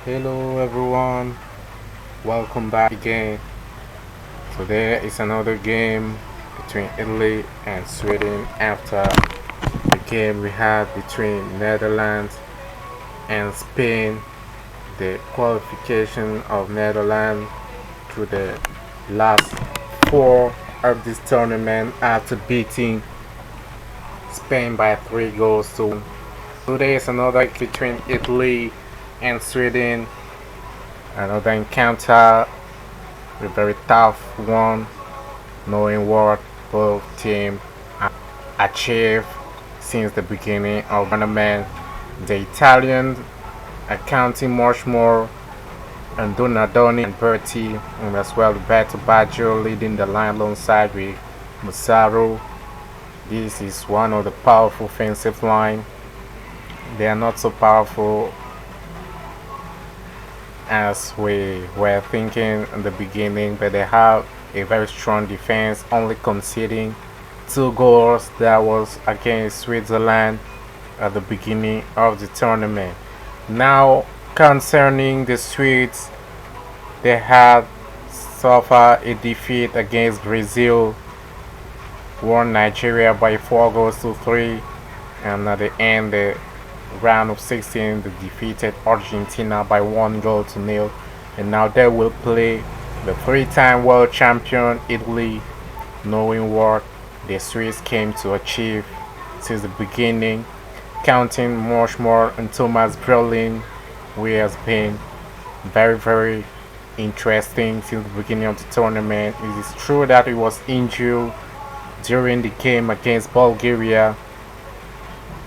Hello everyone, welcome back again. Today is another game between Italy and Sweden after the game we had between Netherlands and Spain. The qualification of Netherlands to the last four of this tournament after beating Spain by 3 goals to 1. Today is another between Italy and Sweden. Another encounter, a very tough one, knowing what both teams achieved since the beginning of the tournament. The Italians are counting much more, and Donadoni and Berti, and as well Roberto Baggio leading the line alongside with Musaro. This is one of the powerful offensive line. They are not so powerful as we were thinking in the beginning, but they have a very strong defense, only conceding 2 goals. That was against Switzerland at the beginning of the tournament. Now, concerning the Swedes, they had suffered a defeat against Brazil, won Nigeria by 4 goals to 3, and at the end, the round of 16 they defeated Argentina by 1 goal to 0, and now they will play the three-time world champion Italy, knowing what the Swiss came to achieve since the beginning, counting much more on Thomas Brolin, who has been very interesting since the beginning of the tournament. It is true that he was injured during the game against Bulgaria.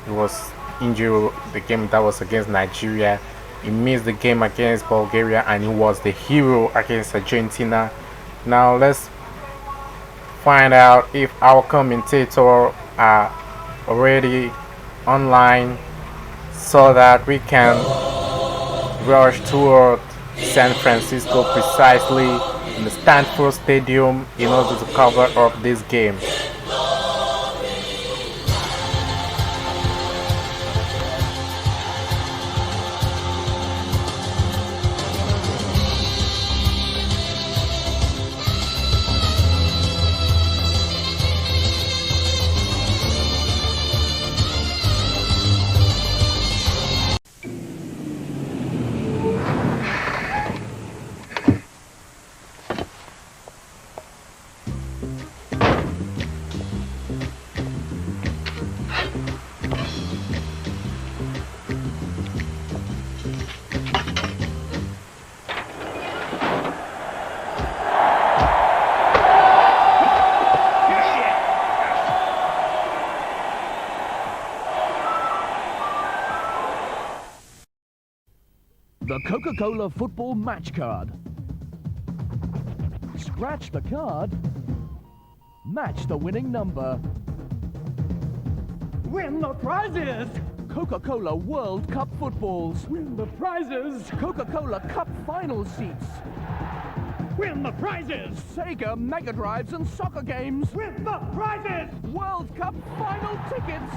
He was injured the game that was against Nigeria. He missed the game against Bulgaria, and he was the hero against Argentina. Now let's find out if our commentators are already online so that we can rush toward San Francisco precisely in the Stanford Stadium in order to cover up this game. The Coca-Cola Football Match Card. Scratch the card. Match the winning number. Win the prizes! Coca-Cola World Cup footballs. Win the prizes! Coca-Cola Cup final seats. Win the prizes! Sega Mega Drives and soccer games. Win the prizes! World Cup final tickets.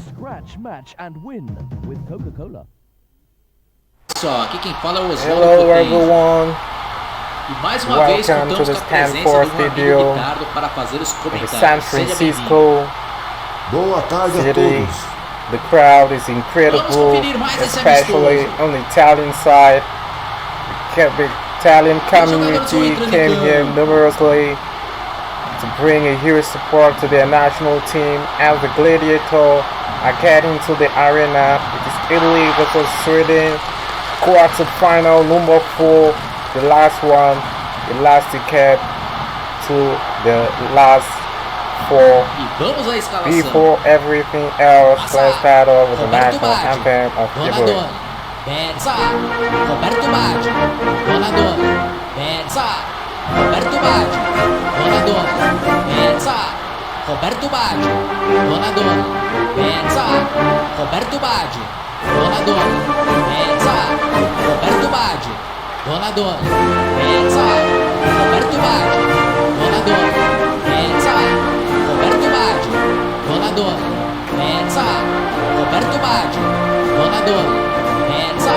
Scratch, match, and win with Coca-Cola. Só, aqui quem fala é o Oswaldo Hello Cortez. everyone, E mais uma vez welcome to contamos the com a presença Stanford do meu Stadium amigo Ricardo para fazer os in comentários. San Seja bem-vindo. Francisco Boa tarde a City. todos. The crowd is Vamos incredible, conferir mais esse especially amistoso. on the Italian side. The Italian community came here numerously to bring a huge support to their national team as the Gladiators are getting to the arena. It is Italy versus Sweden, quarter-final number 4, the last one, the last ticket to the last 4. E vamos à escalação. Before everything else, let's start off with the Roberto national Baggio, anthem of Italy. Donadoni, Benza, Roberto Baggio, Donadoni, Benza, Roberto Baggio, Donadoni, Benza, Roberto Baggio, Donadoni, Benza, Roberto Baggio, Donadoni, Benza, Roberto Baggio, Donadoni, Benza, Roberto Baggio, Donadoni, Benza, Roberto Baggio, Donadoni, Benza, Roberto Baggio, Donadoni, Benza,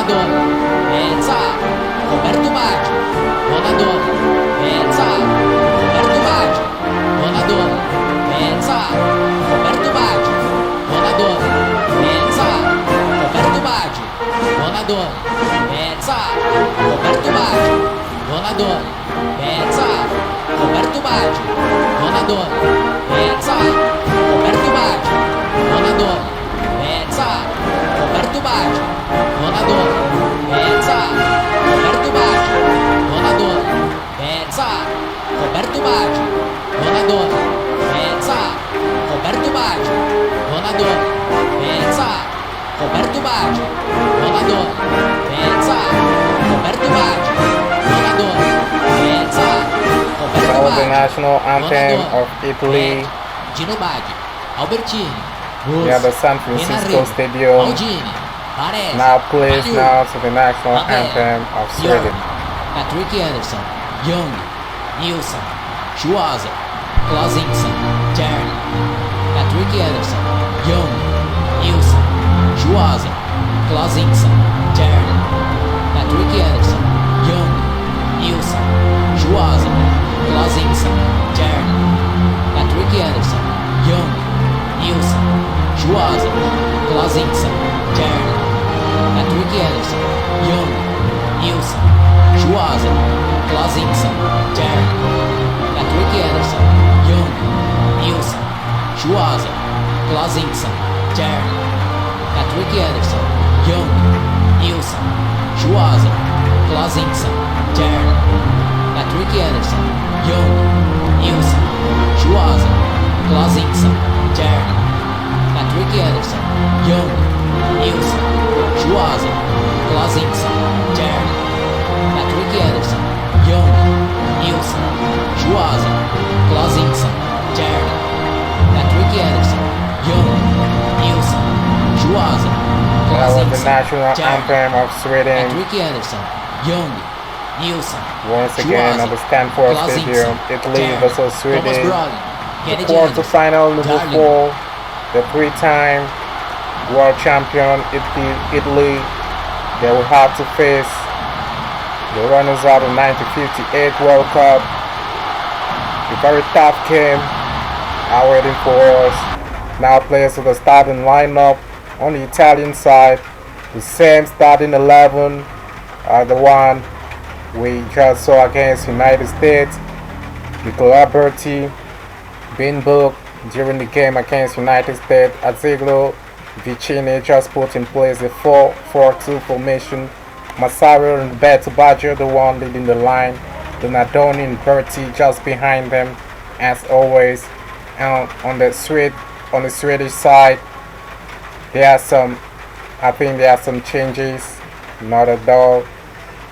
donna, pensa, Roberto Baggio, buona donna, pensa, Roberto Baggio, buona donna, pensa, Roberto Baggio, buona donna, pensa, Roberto Baggio, buona donna, pensa, Roberto Baggio, buona donna, pensa, Roberto Baggio, buona donna, pensa, Roberto Baggio, buona donna, pensa, Roberto Baggio, buona donna, pensa, Roberto Baggio, buona donna, pensa, Roberto Baggio, buona donna, pensa, Roberto Baggio, buona donna, pensa, Roberto Baggio, buona donna, pensa, Roberto Baggio, buona donna, pensa, Roberto That was the Baggio, national buona anthem donna, of Italy. Gino Baggio, Albertini, Yeah, the San Francisco Stadium Algini, Baresi, now plays Banu, now to the national Babel, anthem of Bjorn, Sweden. Patrick Anderson, Young, Nilsson, Schwarzer, Klausinson, Tern, Patrick Anderson, Young, Nilsson, Schwarzer, Klausinson, Tern, Patrick Anderson, Young, Nilsson, Schwarzer, Klausinson, Tern, Patrick Anderson, Young, Nilsson, Schwarzer, Klausinson, Tern, Patrick Anderson, Young, Nilsson, Schwarzer, Klausinson, Tern, Patrick Anderson, Young, Nilsson, Schwarzer, Klausinson, Tern, Patrick Anderson, Young, Nilsson, Schwarzer, Klausinson, Tern, Patrick Anderson, Young, Nilsson, Schwarzer, Klausinson, Tern, Patrick Anderson, Young, Nilsson, Schwarzer, Klausinson, Tern, Patrick Anderson, Young, Nilsson, Schwarzer, Klausinson, Tern, Patrick Anderson, Young, Nilsson, Schwarzer, That was the Klausinson, national Tern, anthem of Sweden. Patrick Anderson, Young, Nilsson, Once again at the Stanford Stadium, Italy versus Sweden. The quarterfinal number 4, the 3-time world champion Italy. They will have to face the runners-up of 1958 World Cup. A very tough game awaiting for us. Now players to the starting lineup on the Italian side. The same starting 11 are the one we just saw against United States. Nicola Berti being booked during the game against United States. Aziglo Vicini just put in place a 4-4-2 formation. Masario and Beto Baggio the one leading the line. Donadoni and Berti just behind them as always. And on the Swedish side, I think there are some changes. Not at all.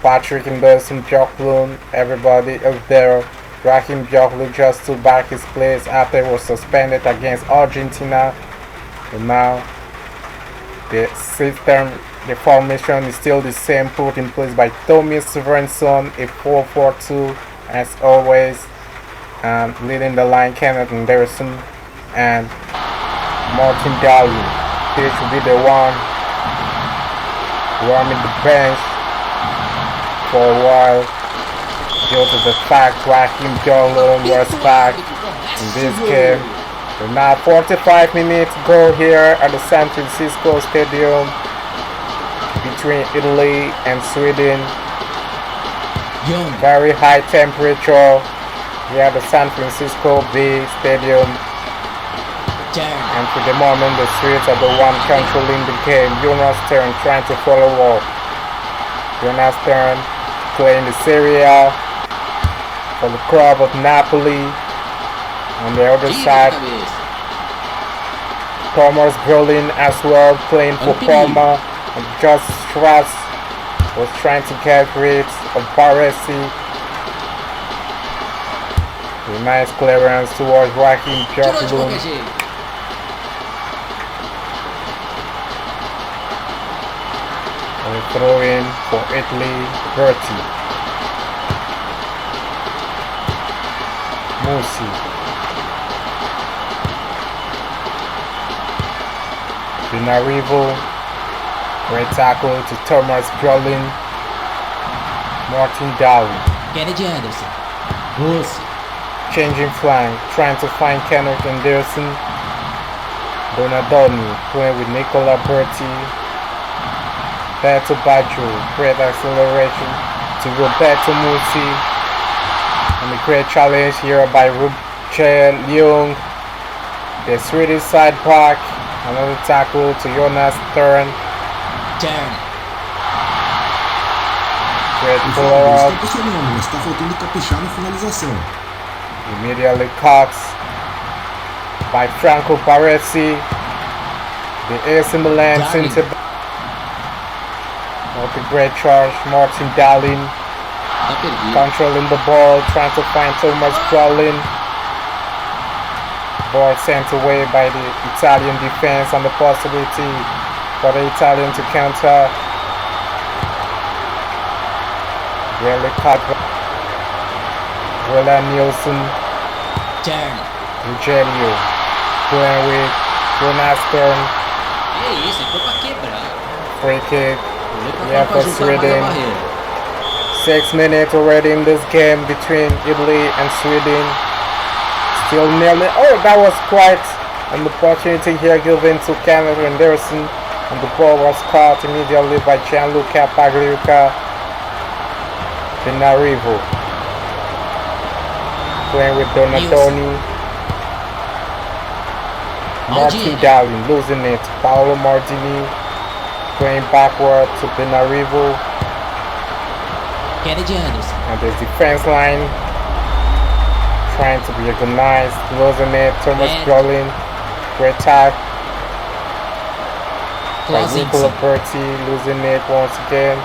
Patrick Anderson, Björklund, everybody is there. Raheem Björklund just took back his place after he was suspended against Argentina. And now the system, the formation is still the same, put in place by Tommy Sorensen, a 4-4-2 as always. And leading the line, Kenneth Anderson and Martin Daly. This will be the one warming the bench for a while due to the fact Raheem Björklund was back in this game. So now 45 minutes go here at the San Francisco Stadium between Italy and Sweden. Very high temperature here at the San Francisco Bay Stadium. And for the moment the Swedes are the one controlling the game. Jonas Stern trying to follow up. Jonas Stern playing the Serie A for the club of Napoli. On the other side, Thomas Brolin as well playing for Parma. And just Strauss was trying to get rid of Baresi. A nice clearance towards Raheem Björklund. And a throw in for Italy, Berti. Musi. Dinarivo Great tackle to Thomas Brolin. Martin Daly. Kennedy Anderson. Rossi. Changing flank, trying to find Kenneth Anderson. Donadoni playing with Nicola Berti. Roberto Baggio, great acceleration to Roberto Musi. And a great challenge here by Roger Leung. The Swedish side back. Another tackle to Jonas Stern. Turn. Great O pull Fábio, up. está pressionando, mas está faltando caprichar na finalização. Immediately cut by Franco Baresi. The AC Milan Darling. center back. What a great charge, Martin Dahlin Tá perdido. controlling the ball, trying to find Thomas Brolin. Ball sent away by the Italian defense, and the possibility for the Italian to counter. Really cut. Roland Nielsen, Turn. Eugenio, playing with Jonas Stern. É isso, ele foi pra quebrar. Free kick. Ele foi Yeah, pra for juntar mais a Sweden. barreira. 6 minutes already in this game between Italy and Sweden. Still nil. Oh, that was quite an opportunity here given to Kenneth Anderson, and the ball was caught immediately by Gianluca Pagliuca. Pinarivo playing with Donadoni. Martin Maldini. Dahlin losing it. Paolo Maldini playing backward to Pinarivo. Kennedy Anderson. And the defense line trying to be organized, losing it. Thomas And- Brolin, great tap by Nicola Clausensen. Berti, losing it once again.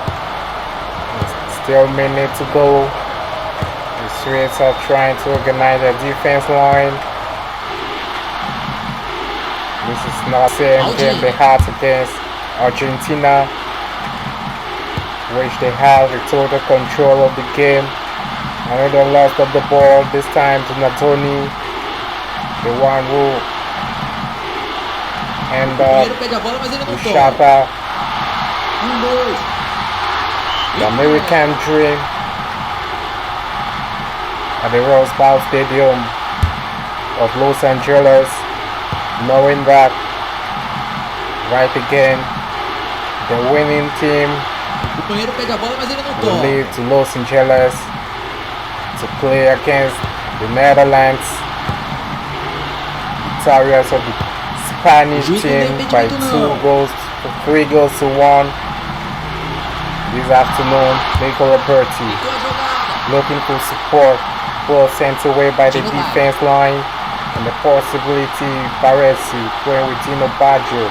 Still a minute to go. The Swedes are trying to organize their defense line. This is not the same game they had against Argentina, which they have the total control of the game. Another loss of the ball, this time to Natoni, the one who ended up Primeiro pede a bola, mas ele não with toma. Chapa, 2. the American dream at the Rose Bowl Stadium of Los Angeles, knowing that right again the winning team O Pinheiro pede a bola, mas ele não will toma. leave to Los Angeles to play against the Netherlands, victorious of the Spanish Juiz não team deu by impedimento, não. 3 goals to 1 this afternoon. Nicola Berti Ficou a jogada. looking for support, ball sent away by the Dino defense line, and the possibility Baresi playing with Dino Baggio.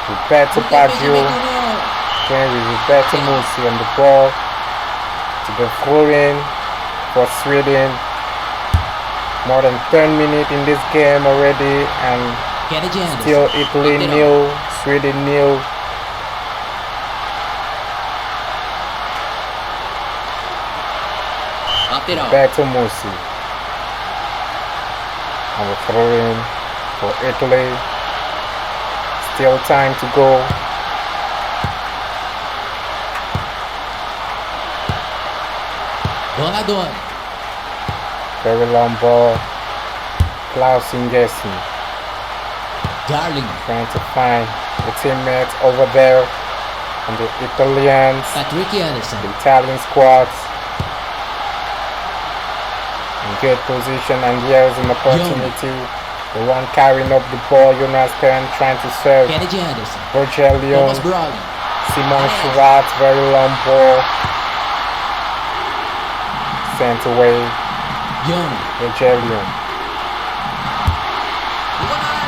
Roberto Não tem Baggio impedimento, não. playing with Roberto Musi on the ball to be flowing for Sweden. More than 10 minutes in this game already, and Kennedy Anderson. still Italy Lateral. nil, Sweden nil. Lateral. Roberto Musi on the throw-in for Italy. Still time to go. Donadoni. Very long ball. Klaus Ingessen Darling. trying to find the teammates over there, and the Italians, Patrick Anderson. the Italian squads in good position, and here is an opportunity. The one carrying up the ball, Jonas Stern trying to serve Kennedy Anderson. Roger Leung, Thomas Brolin. Simon Schwartz, very long ball sent away. Young. Roger Leung, Ronaldo.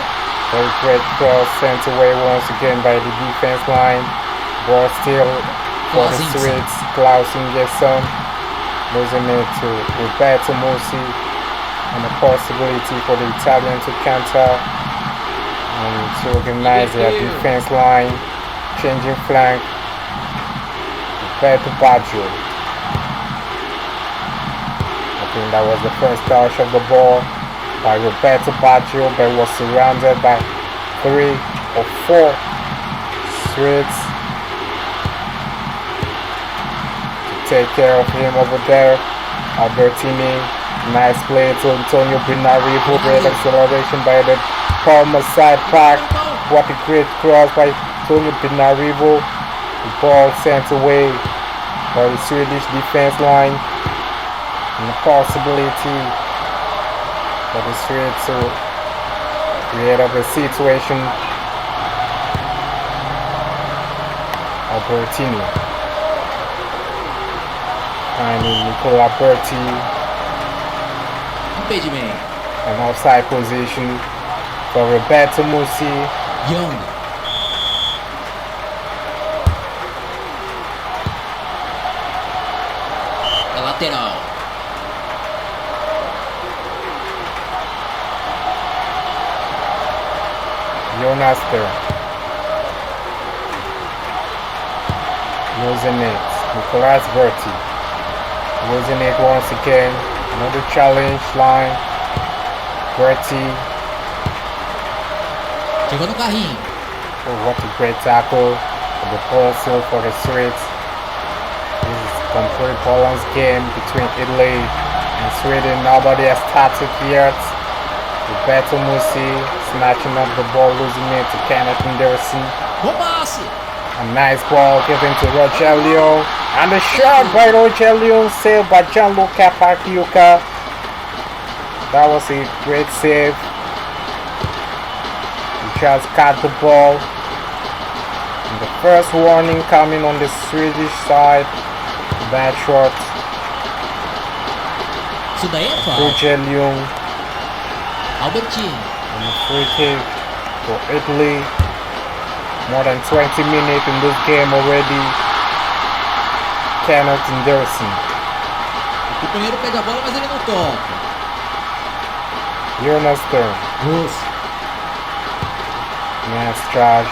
very great cross sent away once again by the defense line. Ball still for the Clausensen. Swedes. Klaus Ingeson losing it to Roberto Musi, and a possibility for the Italian to counter and to organize their defense line, changing flank. Roberto Baggio. I think that was the first touch of the ball by Roberto Baggio, but was surrounded by 3 or 4 Swedes. Take care of him over there. Albertini, nice play to Antonio Pinarivo. Great acceleration by the Palmer side back. What a great cross by Antonio Pinarivo. The ball sent away by the Swedish defense line. And the possibility for the Swedes to create up a situation. Albertini finding Nicola Berti. Impedimento. An offside position for Roberto Musi. Young. É lateral. Jonas there. Losing it. Nicolas Berti. Losing it once again. Another challenge line. Berti. Chegou no carrinho. Oh, what a great tackle. The ball still for the Swedes. This is complete Poland's game between Italy and Sweden. Nobody has started yet. Roberto Musi snatching up the ball, losing it to Kenneth Anderson. Bom passe. A nice ball given to Rogelio. And a shot by Rogelio, saved by Gianluca Pagliuca. That was a great save. He just got the ball. And the first warning coming on the Swedish side. Bad shot. Isso daí é falta. Rogelio. Albertini. And a free kick for Italy. More than 20 minutes in this game already. Kenneth Anderson. O companheiro pega a bola, mas ele não toca. Jonas Stern. Nossa. Nice charge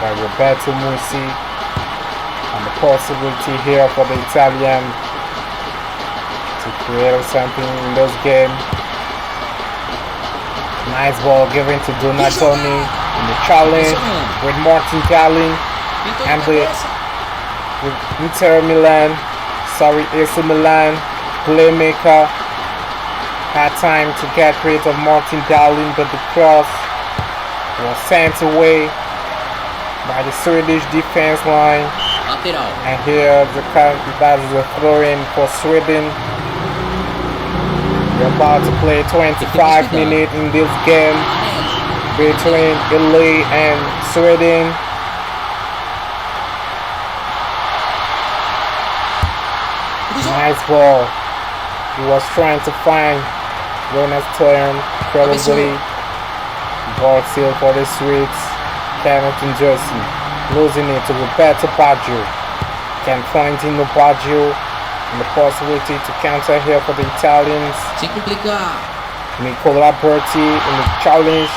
by Roberto Musi. And the possibility here for the Italian to create something in this game. Nice ball given to Donatoni in the challenge with Martin Galli and the Inter Milan, AC Milan playmaker had time to get rid of Martin Galli, but the cross was sent away by the Swedish defense line. Lateral. And here that is a throw-in for Sweden. We're about to play 25 minutes in this game between Italy and Sweden. Nice ball. He was trying to find Jonas Stern incredibly. Ball still for the Swedes. Kenneth Anderson losing it to Roberto Baggio. Confronting the Baggio. And the possibility to counter here for the Italians. Sem complicar. Nicola Berti in the challenge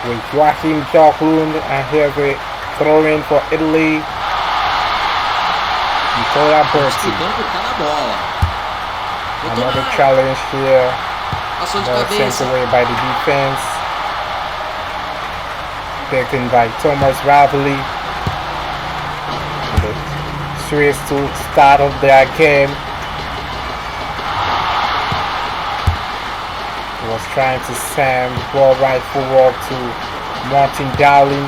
with Joachim Björklund, and here the throw-in for Italy. Nicola Berti. Disputando tá na bola. Botou Another na área. challenge here. Passou de Ball sent cabeça. away by the defense. Taken by Thomas Ravelli. Swiss to start of their game. He was trying to send the ball right forward to Martin Galli,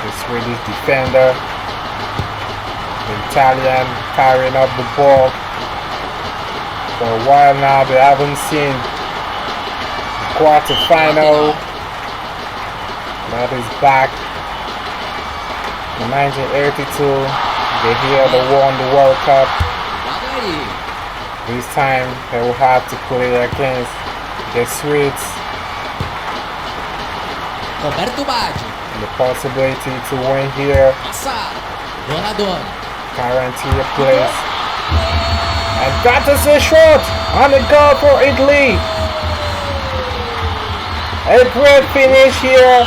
the Swedish defender. The Italian carrying up the ball. For a while now, they haven't seen the quarterfinal. That is back. In 1982, they here they won the World Cup. Guarda aí. This time they will have to play against the Swedes. Roberto Baggio. And the possibility to win here, Passado. Donadoni. guarantee a place. And that is a shot on the goal for Italy. A great finish here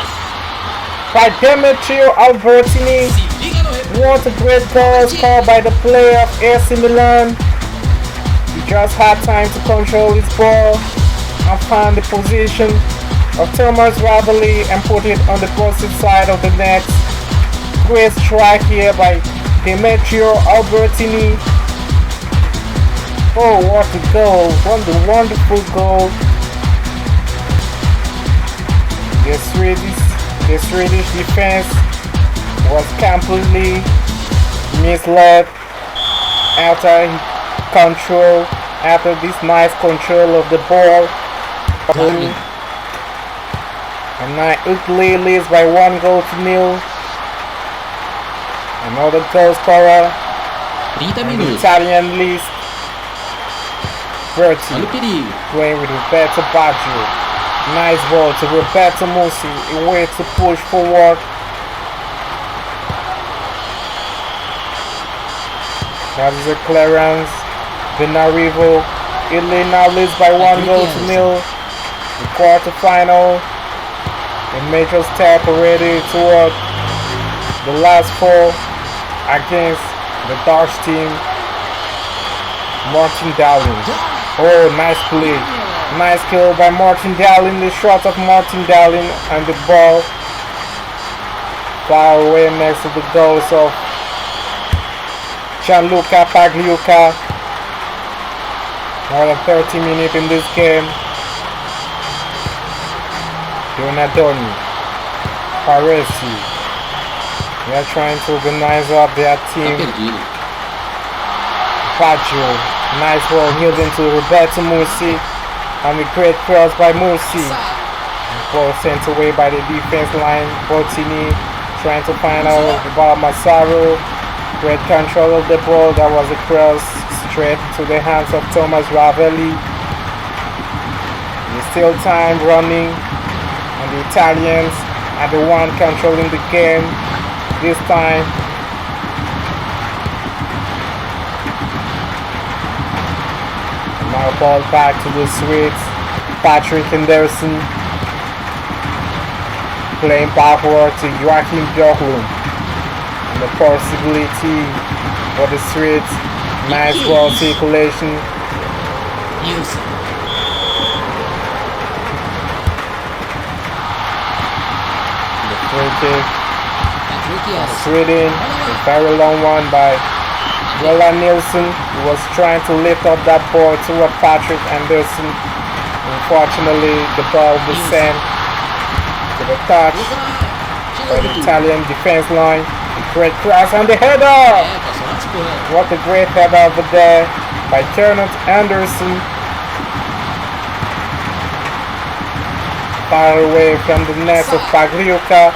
by Demetrio Albertini. Se liga no replay. What a great goal scored by the player of AC Milan. He just had time to control his ball and find the position of Thomas Ravelli and put it on the opposite side of the net. Great strike here by Demetrio Albertini. Oh, what a goal! What a wonderful goal! The Swedish defense was completely misled after this nice control of the ball. And now Italy leads by 1-0. Another goal scorer. 30 The minutos. Italian leads. Berti Olha o perigo. playing with Roberto Baggio. Nice ball to Roberto Musi. A way to push forward. That is a clearance. Benarivo. Italy now leads by 1-0. The quarterfinal. A major step already toward the last four against the Dutch team. Martin Dowling. Oh, nice play. Nice kill by Martin Dowling. The shot of Martin Dowling and the ball far away next to the goals of Gianluca Pagliuca. More than 30 minutes in this game. Donadoni, Paresi. They are trying to organize up their Tá team. perdido. Baggio, nice ball yielding to Roberto Musi, and a great cross by Musi. Ball sent away by the defense line. Bottini trying to find out about Massaro. Great control of the ball. That was a cross straight to the hands of Thomas Ravelli. There's still time running, and the Italians are the one controlling the game this time. Now ball back to the Swedes. Patrick Anderson playing backward to Joachim Björklund. And the possibility for the Swedes. Nice ball circulation. Nilson. The free kick. Patrick Anderson. Sweden. A very long one by Roland Nilsson, who was trying to lift up that ball toward Patrick Anderson. Unfortunately, the ball was sent to the touch by the Italian defense line. A great cross and the header! Passou lá discorrendo. What a great header over there by Kenneth Anderson. Far away from the net of Pagliuca.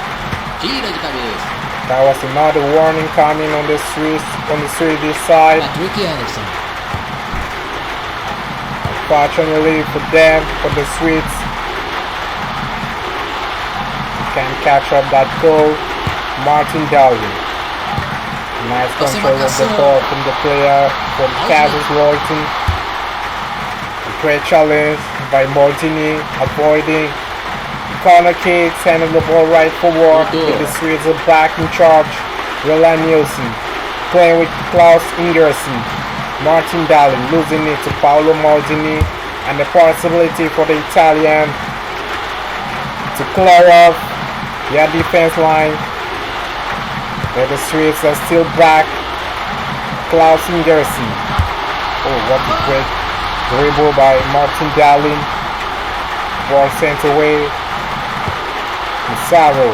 Tira de cabeça. That was another warning coming on the Swedish side. Patrick Anderson. Fortunately for them, for the Swedes, can catch up that goal. Martin Dowling. Nice control of the ball from the player from Kaiserslautern. A great challenge by Martini, avoiding corner kick, sending the ball right forward. The Swedes are back in charge. Roland Nielsen playing with Klaus Ingerson. Martin Dowling losing it to Paolo Maldini, and the possibility for the Italian to clear off their defense line. But the Swedes are still back. Klaus Ingerson. Oh, what a great dribble by Martin Dowling. Ball sent away. Massaro.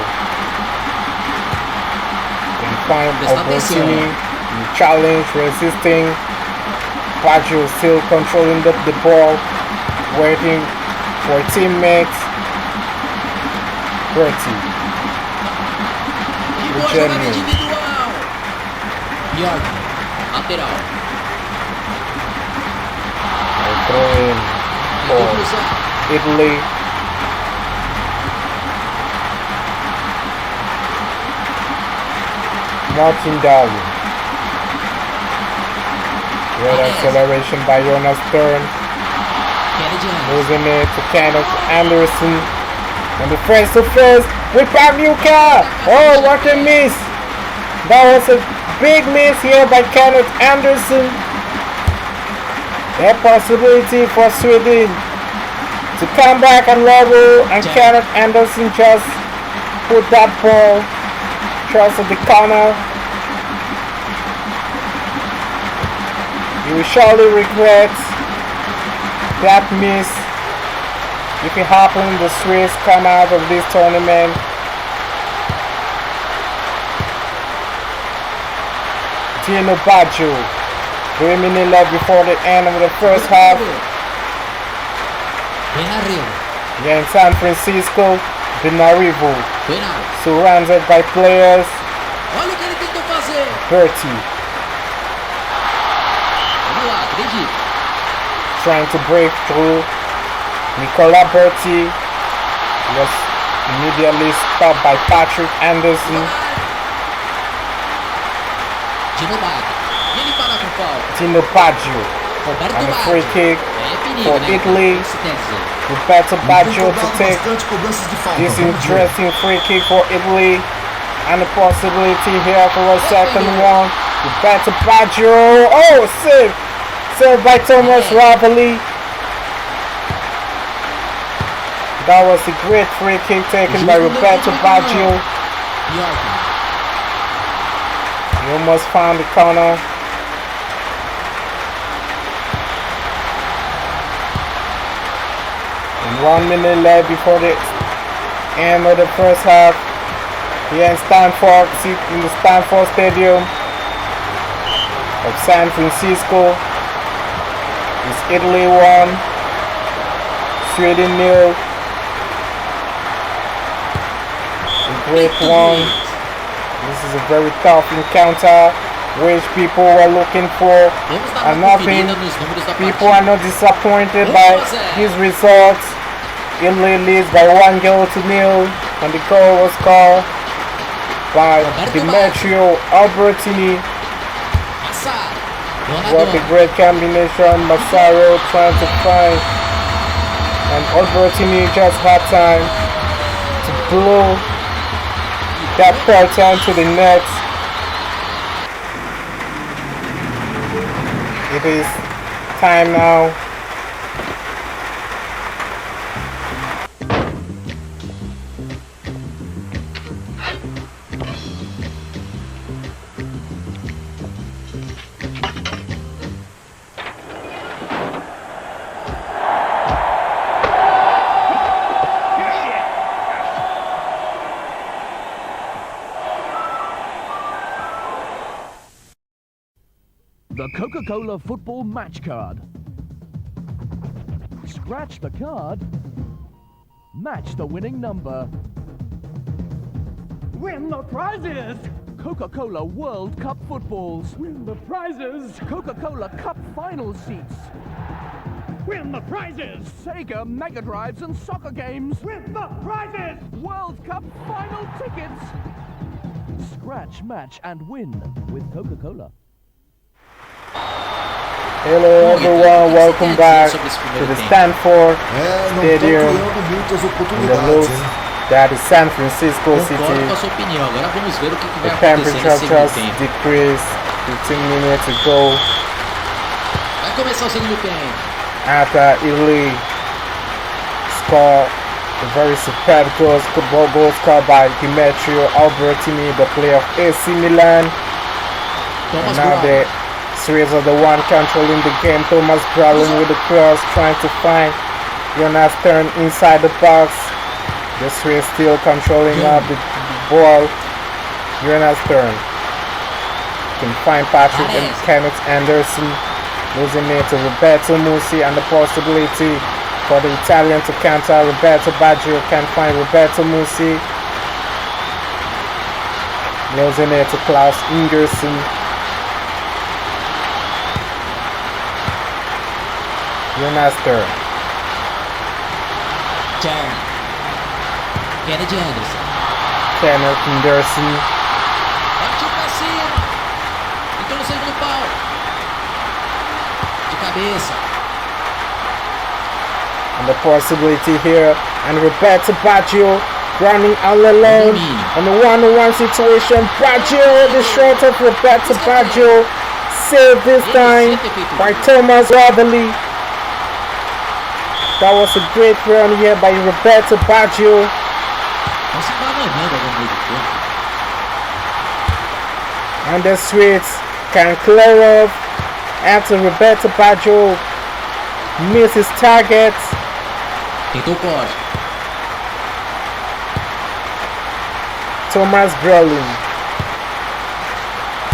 Then find Albertini. Challenge, resisting. Baggio still controlling the ball, waiting for teammates. Berti. E boa jogada individual. York. Lateral. Throw in Tentou for cruzar. Italy. Martin Dowling. Great acceleration by Jonas Stern. Kennedy Anderson. Losing it to Kenneth Anderson. And the face to face with Pagliuca. Oh, what a miss! That was a big miss here by Kenneth Anderson. A possibility for Sweden to come back and level, and Kenneth Anderson just put that ball just at the corner. You will surely regret that miss if it happens the Swiss come out of this tournament. Dino Baggio, 3 minutes left before the end of the first half. Here in San Francisco, Benarivo, surrounded by players. Olha o que ele tentou fazer. Berti, Vamos lá, acredito. trying to break through. Nicola Berti was immediately stopped by Patrick Anderson. Dino Baggio. E ele para com falta. Dino Baggio, Roberto and a Baggio. free kick É perigo, for né? Italy. Isso quer dizer. Roberto Baggio to Cobrado take bastante cobranças de falta. this Vamos ver. interesting free kick for Italy, and the possibility here for a second one. Roberto Baggio, oh, saved by Thomas Ravelli. That was a great free kick taken by Roberto Baggio. Pior. He almost found the corner. And 1 minute left before the end of the first half. Here in Stanford, in the Stanford Stadium of San Francisco. It's Italy 1, Sweden 0. A great one. This is a very tough encounter, which people were looking for, Vamos dar and uma nothing. conferida nos números da People partida. are not disappointed by these results. Italy leads by 1-0, and the goal was scored by Demetrio Albertini. Passar. What a Donadon. great combination. Massaro trying to find, and Albertini just had time to blow that pattern to the net. It is time now. The Coca-Cola Football Match Card. Scratch the card. Match the winning number. Win the prizes! Coca-Cola World Cup footballs. Win the prizes! Coca-Cola Cup final seats. Win the prizes! Sega Mega Drives and soccer games. Win the prizes! World Cup final tickets. Scratch, match, and win with Coca-Cola. Hello everyone, welcome back to the Stanford Não estão Stadium criando muitas in the oportunidades, looks hein? that is San Francisco Concordo com a City. sua opinião. Agora vamos ver o que The vai acontecer temperature no segundo just tempo. decreased 15 minutes ago Vai começar o segundo tempo. after Italy scored a very superb goal scored by Demetrio Albertini, the player of AC Milan. Thomas And now Brown. the Swiss are the one controlling the game. Thomas Brolin with the cross, trying to find Jonas Stern inside the box. The Swiss still controlling up the ball. Jonas Stern can find Patrick and Kenneth Anderson, losing it to Roberto Musi, and the possibility for the Italian to counter. Roberto Baggio can find Roberto Musi, losing it to Klaus Ingerson. Jonas Stern. Turn. Kennedy Anderson. Kenneth Anderson. Partiu pra cima. Então no segundo pau. De cabeça. And the possibility here. And Roberto Baggio running all alone. On the one-on-one situation. Baggio, the shot of Roberto Baggio. Saved this time by Thomas Ravelli. That was a great run here by Roberto Baggio. Estão se bananando ali no meio do campo. And the Swedes can clear off after Roberto Baggio misses target. Tentou o corte. Thomas Brolin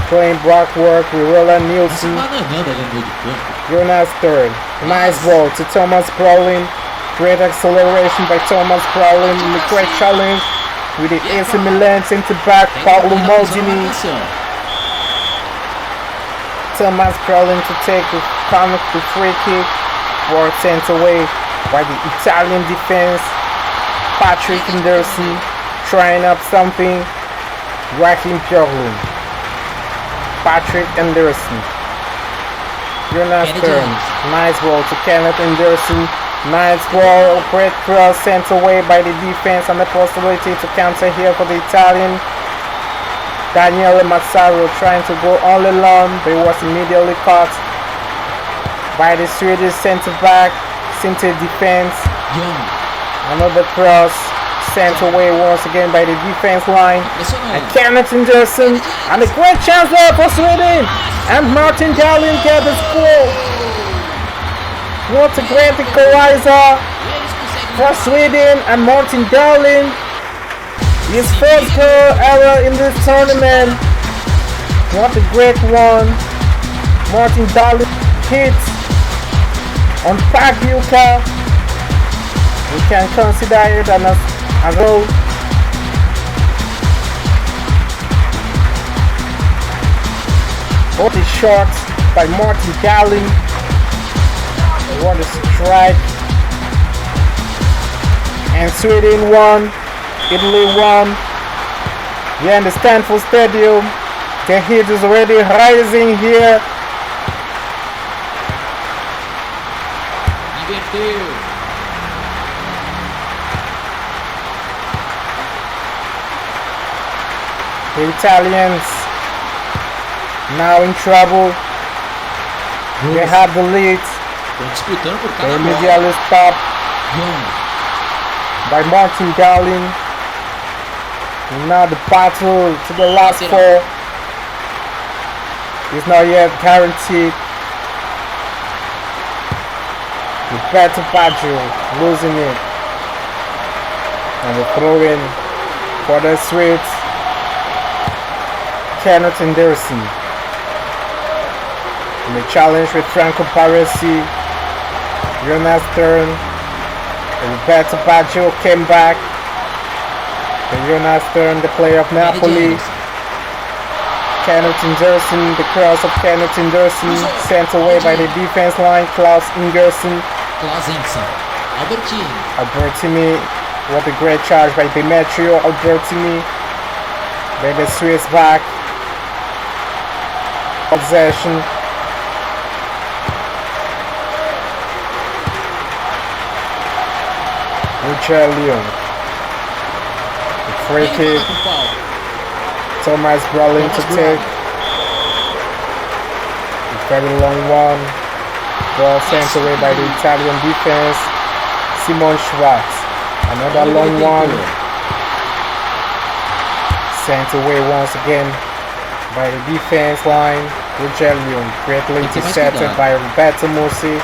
playing block work with Roland Estão se Nielsen. bananando ali no meio do campo. Jonas Third. Nice ball to Thomas Brolin. Great acceleration by Thomas Brolin in the great challenge with the AC Milan centre back Tem que Paulo correr na posição da Maldini. marcação. Thomas Brolin to take the free kick, ball sent away by the Italian defense. Patrick Anderson trying up something. Raheem Joglu. Patrick Anderson. Jonas Kenny Stern. Jones. Nice ball to Kenneth Anderson. Nice ball. Great cross sent away by the defense and the possibility to counter here for the Italian. Daniele Massaro trying to go all alone, but he was immediately caught by the Swedish centre back, center defense. Young. Another cross sent away once again by the defense line. And Pressionando. Kenneth Anderson, and a great chance there for Sweden. And Martin Dahlin get the score. What a great equalizer E eles conseguem. for Sweden and Martin Dahlin. His first goal ever in this tournament. What a great one. Martin Dahlin hits on Pagliuca. We can consider it as a goal. What a shot by Martin Dahlin. What a strike. And Sweden won. Italy won. Here in the Stanford Stadium. The heat is already rising here. Inverteu. The Italians now in trouble. They have the lead. Estão disputando por They cada bola. immediately stopped Young. by Martin Dahlin. Now the battle to the last Lateral. four is not yet guaranteed. Roberto Baggio losing it. And the throw in for the Swedes. Kenneth Anderson. In the challenge with Franco Baresi. Jonas Stern. Roberto Baggio came back. And Jonas Stern, the player of Napoli. James. Kenneth Anderson, the cross of Kenneth Anderson, sent away by the defense line. Klaus Ingerson. Klaus Henson. Albertini. Albertini, what a great charge by Demetrio Albertini. Then the Swiss back. Possession. Richard Leon. The free Ele kick. fala com o Paulo. Thomas Brolin to Thomas take. A very long one. Ball sent away by the Italian defense. Simon Schwartz. Another long one. Sent away once again by the defense line. Rugelium greatly Tem que ter mais intercepted cuidado. by Roberto Musi.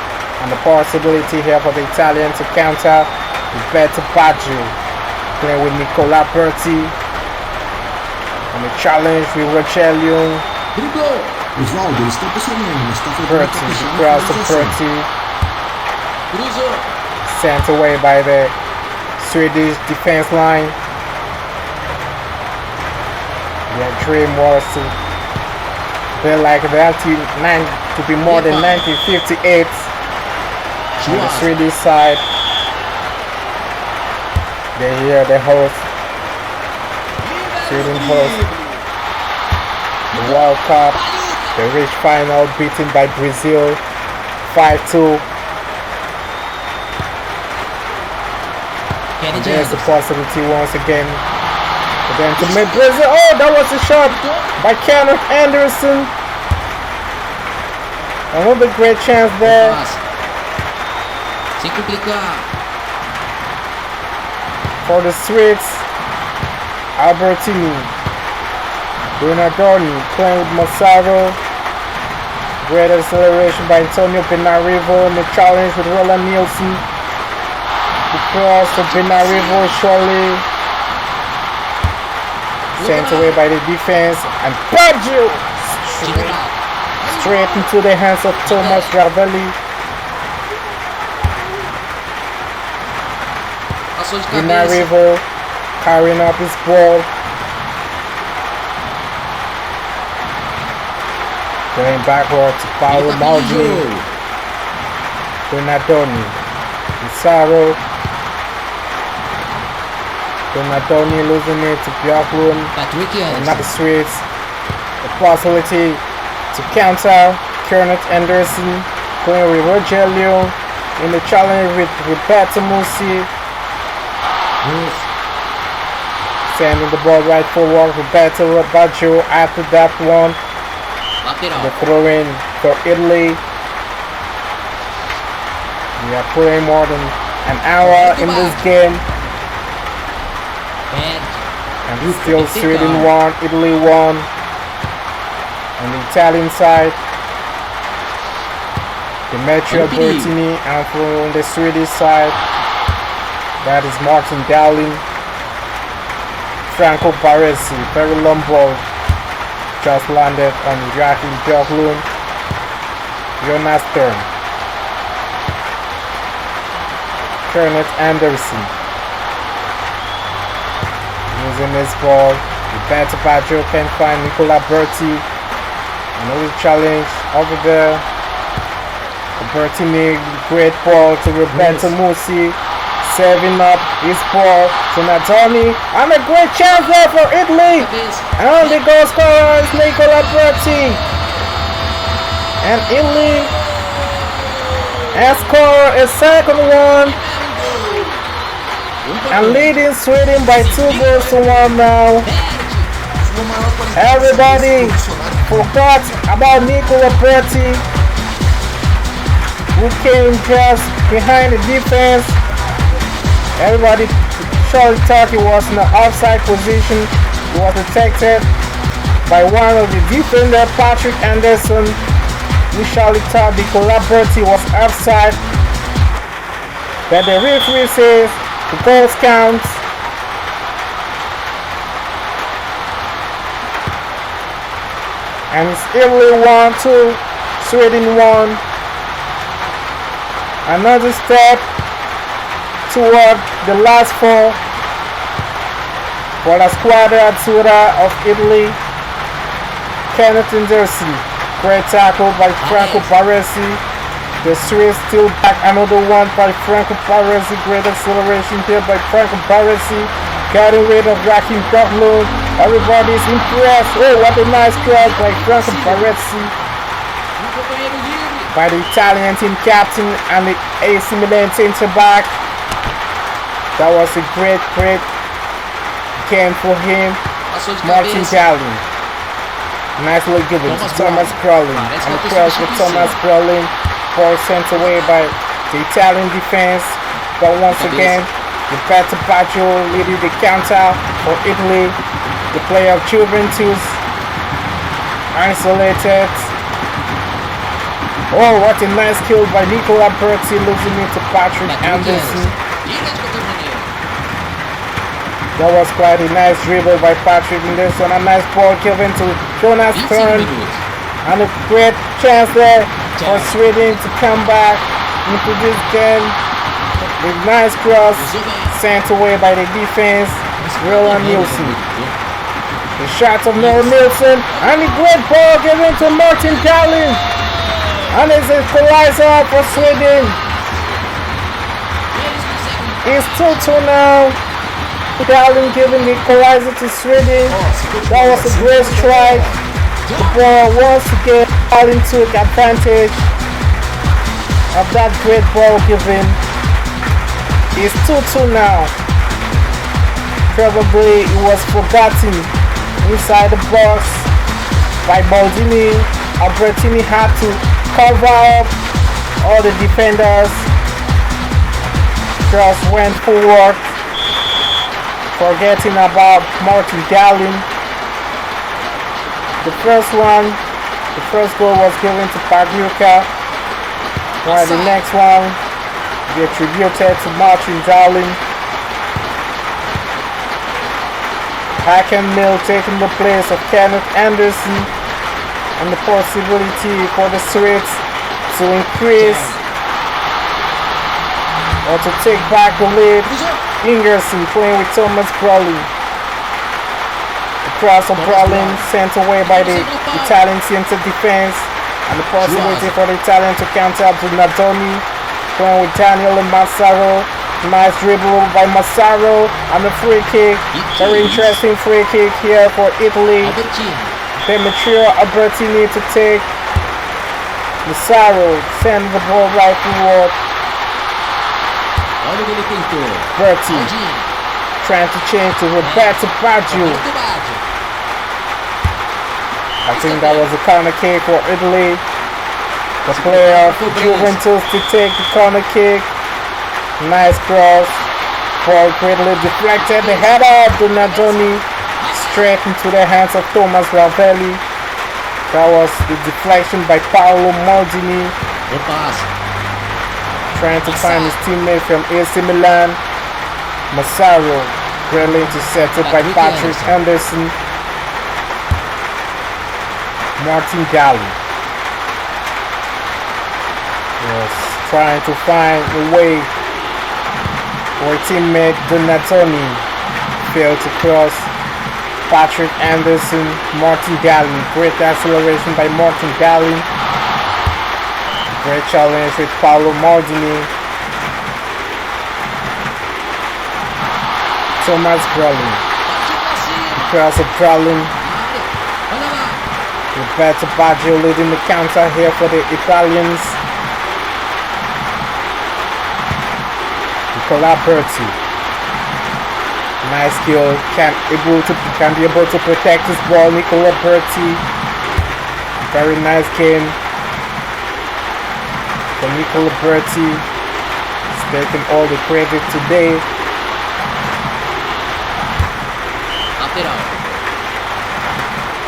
And the possibility here for the Italian to counter Roberto Baggio. Playing with Nicola Berti. And the challenge with Rugelium. Driblou. Oswaldo, eles estão pressionando, mas está faltando Berti, caprichar na cross of finalização. Berti. Cruzou. Sent away by the Swedish defense line. Their dream was to be like the 19, to be more than 1958 on the Schwartz. Swedish side. They here the host, Sweden host the World Cup. They reached final, beaten by Brazil 5-2. Kenny There's a James. possibility once again for them to make Brazil. Oh, that was a shot by Kenneth Anderson. Another great chance there. Passe. Sem complicar. For the Swedes, Albertini. Bernardoni playing with Massaro. Great acceleration by Antonio Benarivo in the challenge with Roland Nielsen. The cross of Benarivo shortly sent away by the defense, and Baggio straight into the hands of Thomas Ravelli. Passou de cabeça. Benarivo carrying up his ball. Going backward to Paolo Maldini. Bernardoni. Massaro. Bernardoni losing it to Björklund. Patrick And Anderson. not the Swedes. The possibility to counter. Kenneth Anderson going with Rogelio in the challenge with Roberto Musi. Sending the ball right forward. Roberto Baggio after that one. The Lateral. throw in for Italy. We are playing more than an hour in this game, Perde. and we still Sweden won, Italy won. On the Italian side, Demetrio Bertini, and from the Swedish side, that is Martin Dahlin, Franco Baresi, very long ball. Just landed on Joachim Björklund, Jonas Stern, Kenneth Anderson using this ball. Roberto Baggio can find Nicola Berti. Another challenge over there. Bertini, great ball to Roberto Musi, serving up his ball to Natoni, and a great chance there for Italy. Cabeça. And the goal scorer is Nicola Berti. And Italy has scored a second one and leading Sweden by 2-1 now. Everybody forgot about Nicola Berti, who came just behind the defense. Everybody surely thought he was in the offside position. He was detected by one of the defender, Patrick Anderson. We surely thought Nicola Berti was offside, but the referee says the goals count. And it's Italy 1-2, Sweden 1. Another step toward the last four for la squadra azzurra of Italy. Kenneth Anderson, great tackle by Franco Baresi. The Swiss still back, another one by Franco Baresi. Great acceleration here by Franco Baresi. Getting rid of Joachim Björklund. Everybody's impressed. Oh, what a nice cross by Franco Baresi. Companheiro livre. By the Italian team captain and the AC Milan center back. That was a great game for him. Passou de Martin cabeça. Dahlin. Nicely given to Thomas Brolin. And the cross with Thomas Brolin. Ball sent away by the Italian defense. But once again, Roberto Baggio leading the counter for Italy. The player of Juventus. Isolated. Oh, what a nice kill by Nicola Berti, losing it to Patrick Anderson. Idêntico do Janeiro. That was quite a nice dribble by Patrick Anderson. A nice ball given to Jonas 25 Stern. minutos. And a great chance there for Sweden to come back into this game. With nice cross sent away by the defense, Roland Nielsen. The shot of Noah Nielsen, and a great ball given to Martin Dahlin. And it's a equalizer for Sweden. It's 2-2 now. Dahlin giving the equalizer to Sweden. That was a great strike. The ball once again, Dahlin took advantage of that great ball given. It's 2-2 now. Probably it was forgotten inside the box by Maldini. Albertini had to cover up all the defenders cross went forward, forgetting about Martin Gallin. The first goal was given to Pagliuca, while the next one be attributed to Martin Gallin. Mill taking the place of Kenneth Anderson, and the possibility for the Swedes to increase or to take back the lead. Ingerson playing with Thomas Brolin. The cross of Brolin sent away by the Italian center defense, and the possibility for the Italian to counter up to Nadoni, playing with Daniel and Massaro. Nice dribble by Massaro, and the free kick. Very interesting free kick here for Italy. Demetrio Albertini to take. Massaro send the ball right forward. Berti trying to change to Roberto Baggio. I think that was a corner kick for Italy. The player of Juventus to take the corner kick. Nice cross. Ball greatly deflected. The header of Donadoni straight into the hands of Thomas Ravelli. That was the deflection by Paolo Maldini. Trying to find his teammate from AC Milan. Massaro greatly intercepted by Patrick Anderson. Martin Galli was trying to find a way for teammate Donatoni, failed to cross. Patrick Anderson, Martin Galli, great acceleration by Martin Galli. Great challenge with Paolo Maldini. Thomas Brolin, cross of Brolin. Roberto Baggio leading the counter here for the Italians. Nicola Berti, nice skill, can be able to protect his ball. Nicola Berti, very nice game for Nicola Berti. He's taking all the credit today.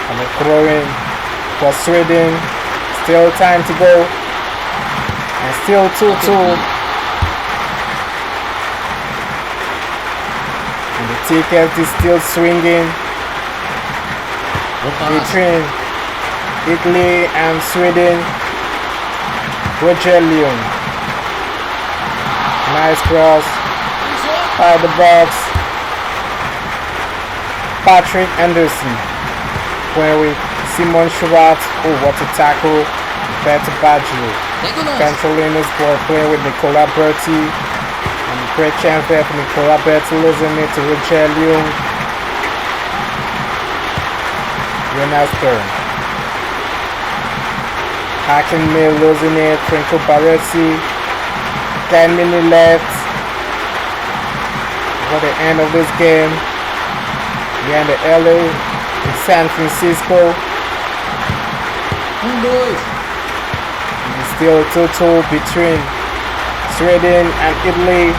And the throw-in for Sweden. Still time to go, and still 2-2. Ticket is still swinging between Italy and Sweden. Rogelio, nice cross by the box. Patrick Anderson playing with Simon Schwartz. Oh, what a tackle! Roberto Baggio controlling his ball, playing with Nicola Berti. Great chance there for Nicola Berti, losing it to Rogelio. Jonas turn. Mill losing it. Franco Baresi. 10 minutes left for the end of this game. Here in the LA in San Francisco. It's still 2-2 between Sweden and Italy.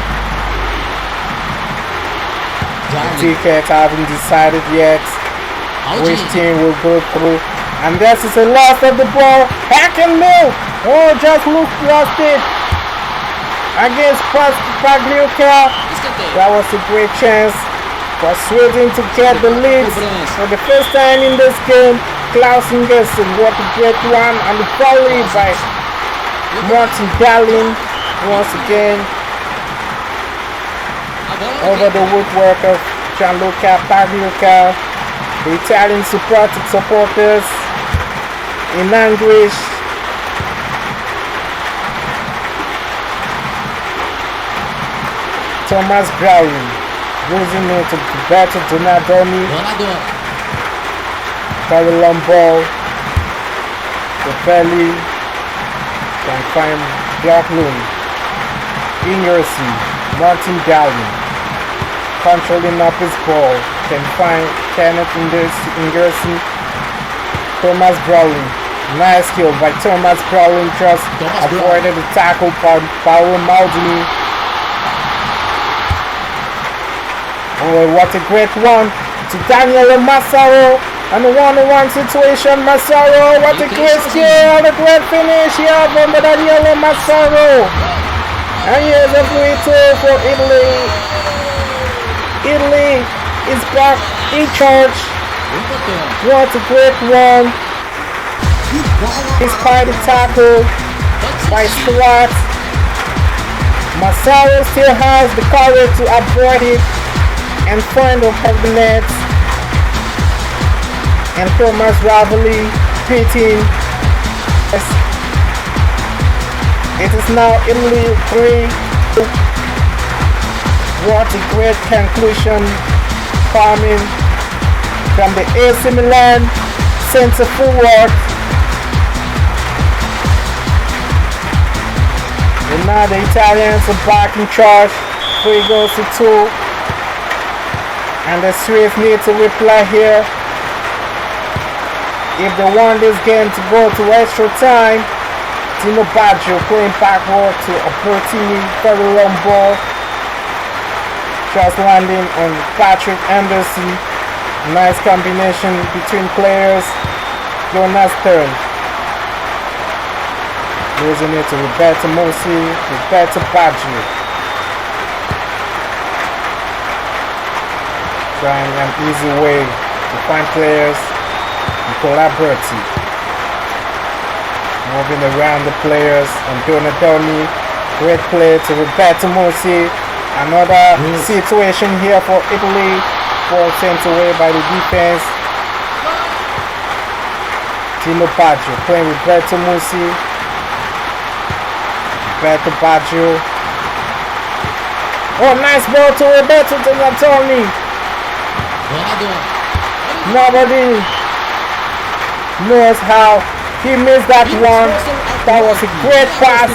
The ticket haven't decided yet which team will go through, and this is a loss of the ball. Mill, oh, just lost it against Pagliuca. That was a great chance for Sweden to get the lead for the first time in this game. Klaus Ingerson, what a great one, and the volley by Martin Gallin once again over the woodwork of Gianluca Pagliuca. The Italian supporters in anguish. Thomas Brolin losing it to Roberto Donadoni. Very long ball. The belly can find Blackloon. Ingerson, Martin Gallin controlling up his ball, can find Kenneth Ingerson. Thomas Brolin, nice skill by Thomas Brolin, just avoided the tackle by Paolo Maldini. Oh, what a great one to Daniel Massaro. And a one-on-one situation, Massaro. What a great skill and a great finish here from Daniel Massaro. And here's a free two for Italy. Italy is back in charge. What a great one. Despite the tackle by Stuart, Massaro still has the courage to avoid it and find the net. And Thomas Ravelli beating. It is now Italy 3. What a great conclusion coming from the AC Milan center forward. And now the Italians are back in charge. 3 goals to 2. And the Swiss need to reply here. If they want this game to go to extra time, Tino Baggio playing backward to Albertini, very long ball. Just landing on Patrick Anderson. Nice combination between players. Jonas Stern. Losing it to Roberto Mossi, Roberto Baggio. Trying an easy way to find players. Nicola Berti. Moving around the players and Donadoni. Great play to Roberto Mossi. Another situation here for Italy. Ball sent away by the defense. Tino Baggio playing with Roberto Mossi. Roberto Baggio. Oh, nice ball to Roberto Donatoni. Nobody knows how he missed that one. That was a great pass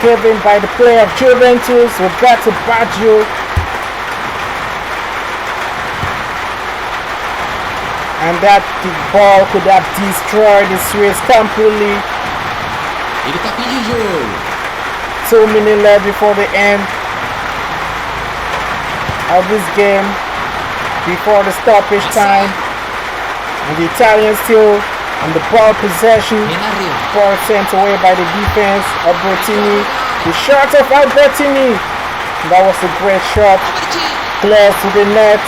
given by the player of Juventus, Roberto Baggio. And that ball could have destroyed the Swiss completely. 2 minutes left before the end of this game, before the stoppage time. And the Italians still on the ball possession. Ball sent away by the defense. Albertini. The shot of Albertini. That was a great shot. Close to the net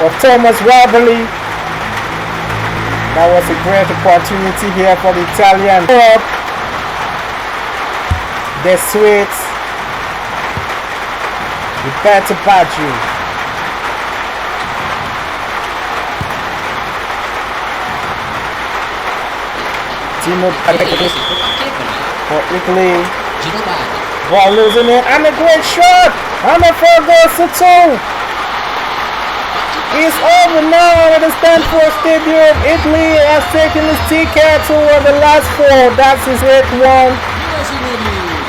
of Thomas Ravelli. That was a great opportunity here for the Italian. The Swiss. Roberto Baggio. Tino Baggio for Italy. Ball losing it and a great shot. And a 4 goals to 2. It's over now at the Stanford Stadium. Italy has taken his ticket toward the last 4. That's his 8th one.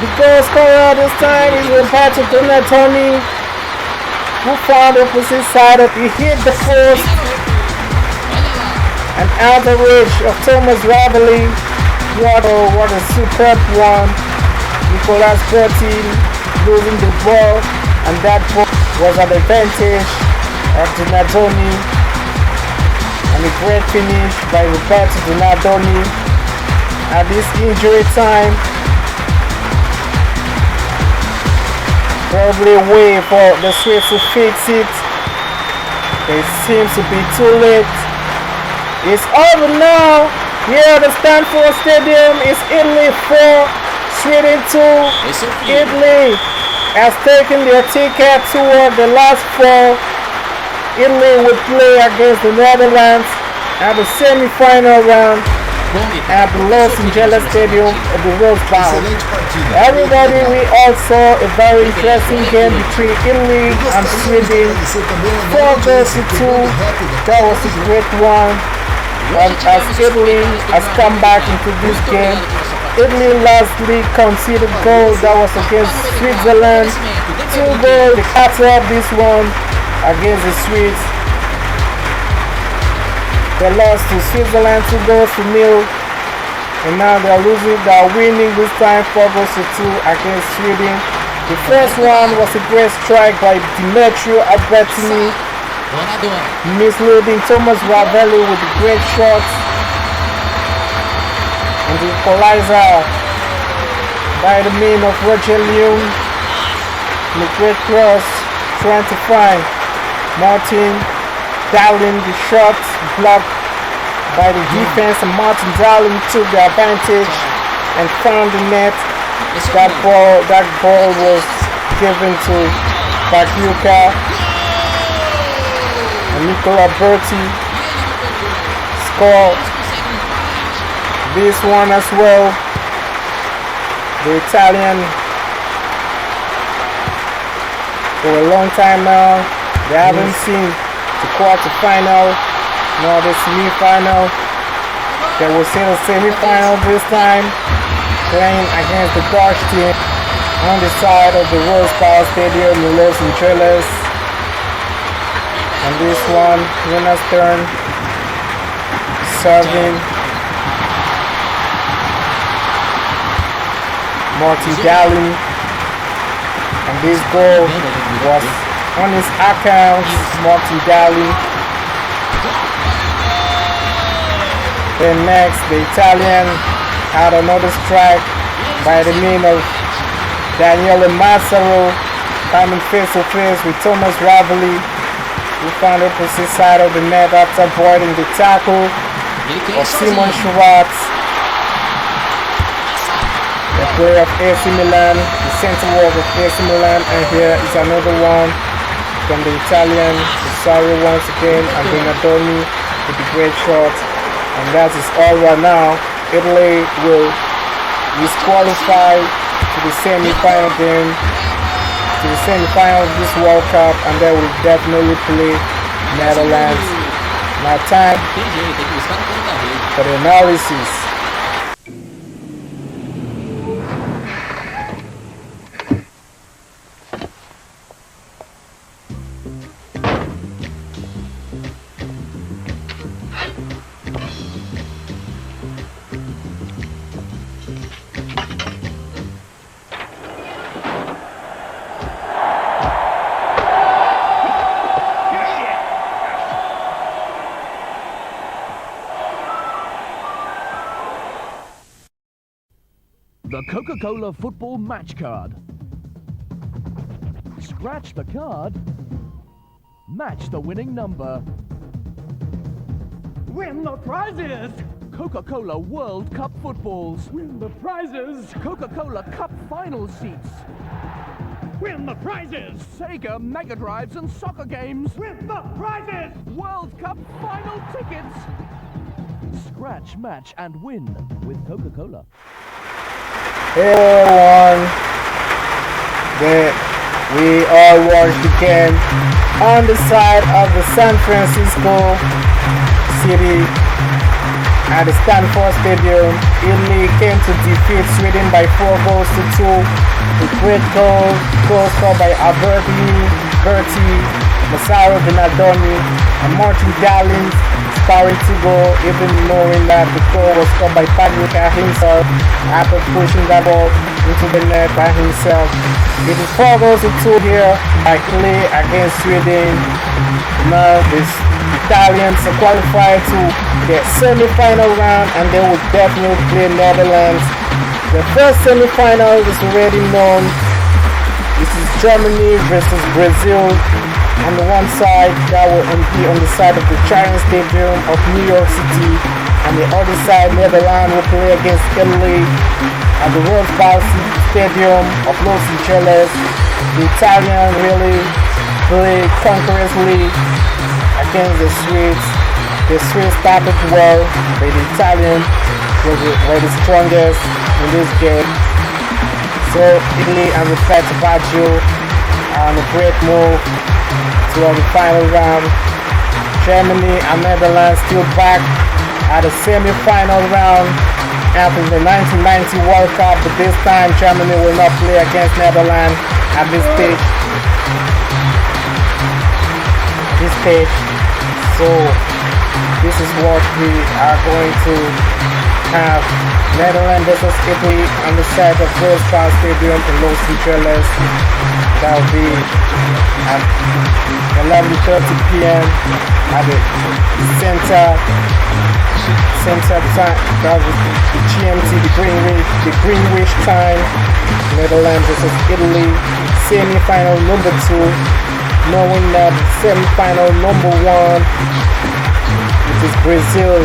The goal scorer this time is Roberto Donatoni, who found the opposite side of he hit the post. An average of Thomas Ravelli. What a superb one. Nicolas Berti losing the ball, and that ball was an advantage of Donadoni. And a great finish by Roberto Donadoni at this injury time. Probably a way for the Swiss to fix it. It seems to be too late. It's over now. Here at the Stanford Stadium is Italy 4, Sweden 2. Italy has taken their ticket toward the last 4. Italy will play against the Netherlands at the semi-final round at the Los Angeles Stadium at the Rose Bowl. Everybody, we all saw a very interesting game between Italy and Sweden. 4 goals to 2. That was a great one. And as Italy has come back into this game, Italy lastly conceded goal. That was against Switzerland. 2 goals. They cut off this one against the Swiss. They lost to Switzerland 2 goals to 0. And now they are winning this time 4 goals to 2 against Sweden. The first one was a great strike by Demetrio Albertini, Donadoni. misleading Thomas Ravelli with a great shot. And the equalizer by the man of Roger Leon. And a great cross trying to find Martin Darling. The shot blocked by the defense, and Martin Darling took the advantage and found the net. That ball was given to Bakayuka, and Nicola Berti scored this one as well. The Italian, for a long time now, they haven't seen the quarterfinal nor the semi-final. They will see the semi-final this time, playing against the Dutch team on the side of the Rose Bowl Stadium in Los Angeles. And this one, Jonas Stern serving Martin Galli, and this goal was on his account. Martin Galli. Then next, the Italian had another strike by the name of Daniele Massaro, coming face to face with Thomas Ravelli, who found the opposite side of the net after avoiding the tackle of Simon Schwartz, the player of AC Milan, the center forward of AC Milan. And here is another one from the Italian, Rosario once again, and Donadoni with the great shot. And that is all right now. Italy will disqualify to the semi-final game, to the semi-final of this World Cup, and they will definitely play Netherlands. Now time Tem jeito, tem que buscar no ponto da rede. for the analysis. The Coca-Cola Football Match Card. Scratch the card. Match the winning number. Win the prizes! Coca-Cola World Cup footballs. Win the prizes! Coca-Cola Cup final seats. Win the prizes! Sega Mega Drives and soccer games. Win the prizes! World Cup final tickets. Scratch, match, and win with Coca-Cola. Hey everyone, we all watched the game on the side of the San Francisco City at the Stanford Stadium. Italy came to defeat Sweden by 4-2. The great goal scored by Albertini, Berti, Massaro Donadoni, and Martin Galli scoring 2 goals, even knowing that the goal was scored by Bakayuka himself after pushing that ball into the net by himself. It is 4-2 here by Italy against Sweden. Now this Italians are qualified to the semi-final round, and they will definitely play Netherlands. The first semi-final is already known. This is Germany versus Brazil. On the one side, that will be on the side of the Giant Stadium of New York City, and the other side, Netherlands will play against Italy at the Rose Bowl Stadium of Los Angeles. The Italian really play concurrently against the Swedes. The Swedes started well, but the Italian were the strongest in this game. So Italy and Roberto Baggio are on a great move to the final round. Germany and Netherlands still back at the semi-final round after the 1990 World Cup, but this time Germany will not play against Netherlands at this stage. So this is what we are going to have Netherlands versus Italy on the side of World Star Stadium in Los Angeles. That will be at 11:30 p.m. at the center time. That was the GMT, the Greenwich time. Netherlands versus Italy, semi-final number 2, knowing that semi-final number 1, which is Brazil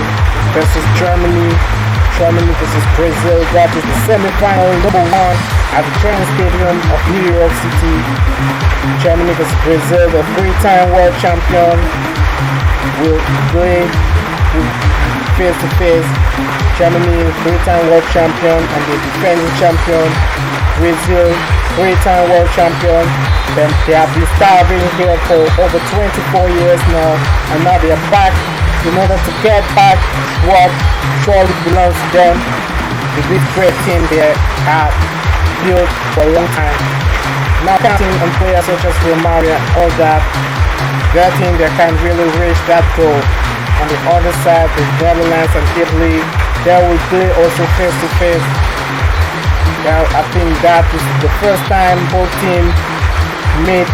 versus Germany. Germany versus Brazil. That is the semi-final number 1 at the Training Stadium of New York City. Germany versus Brazil, the 3-time world champion, will play face to face. Germany, 3-time world champion, and the defending champion. Brazil, 3-time world champion. Then they have been starving here for over 24 years now, and now they are back in order to get back what surely belongs to them. The big great team they have built for a long time. Now counting on players such as Romario and all that, their team they can really reach that goal. On the other side, the Netherlands and Italy, they will play also face to face. Now I think that is the first time both teams meet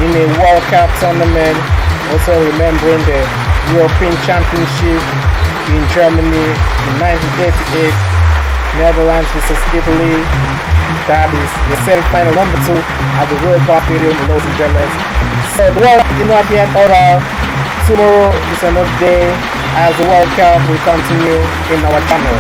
in a World Cup tournament. Also remembering the European Championship in Germany in 1988, Netherlands versus Italy. That is the semi-final number 2 at the World Cup Stadium in Los Angeles. So the World Cup is not yet over. Tomorrow is another day as the World Cup will continue in our channel.